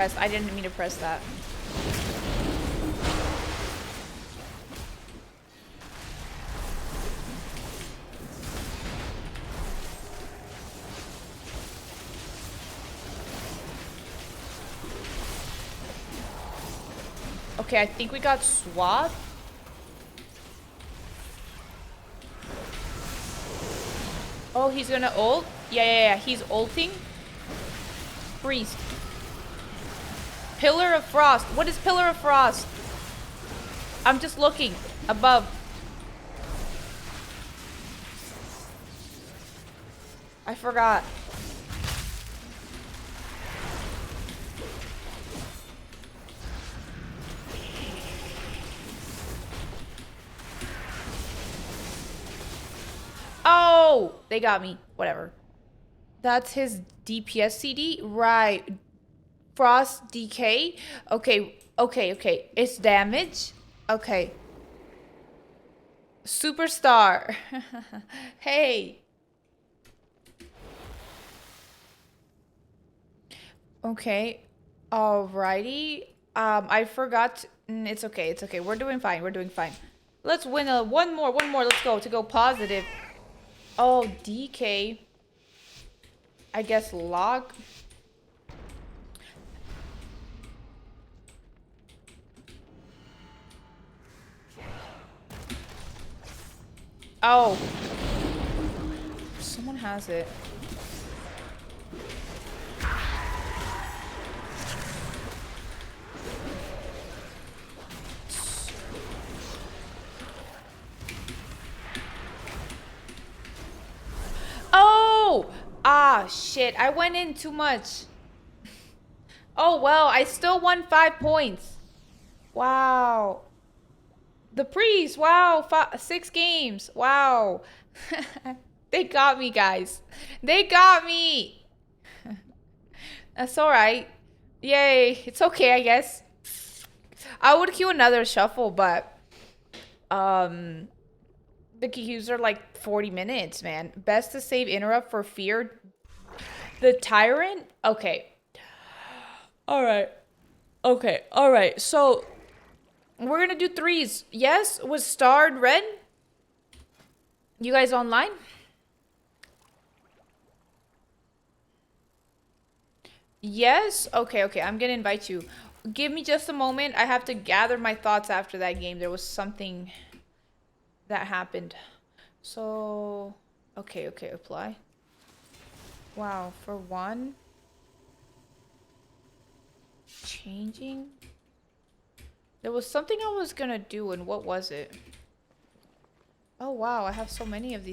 I didn't mean to press that. Okay, I think we got swap. Oh, he's gonna ult? Yeah. He's ulting. Priest. Pillar of Frost. What is Pillar of Frost? I'm just looking. Above. I forgot. Oh! They got me. Whatever. That's his DPS CD? Right. Frost DK? Okay. It's damage? Okay. Superstar. Hey. Okay. Alrighty. I forgot. It's okay. We're doing fine. Let's win one more. Let's go to go positive. Oh, DK. I guess log. Oh. Someone has it. Oh! Ah, shit. I went in too much. Oh, well, I still won 5 points. Wow. The priest. Wow. 6 games. Wow. They got me, guys. They got me. That's alright. Yay. It's okay, I guess. I would queue another shuffle, but the queues are like 40 minutes, man. Best to save interrupt for fear. The tyrant? Okay. Alright. Okay. Alright. So we're gonna do threes. Yes? Was starred red? You guys online? Yes? Okay. I'm gonna invite you. Give me just a moment. I have to gather my thoughts after that game. There was something that happened. So, okay, apply. Wow, for one. Changing. There was something I was gonna do, and what was it? Oh wow, I have so many of these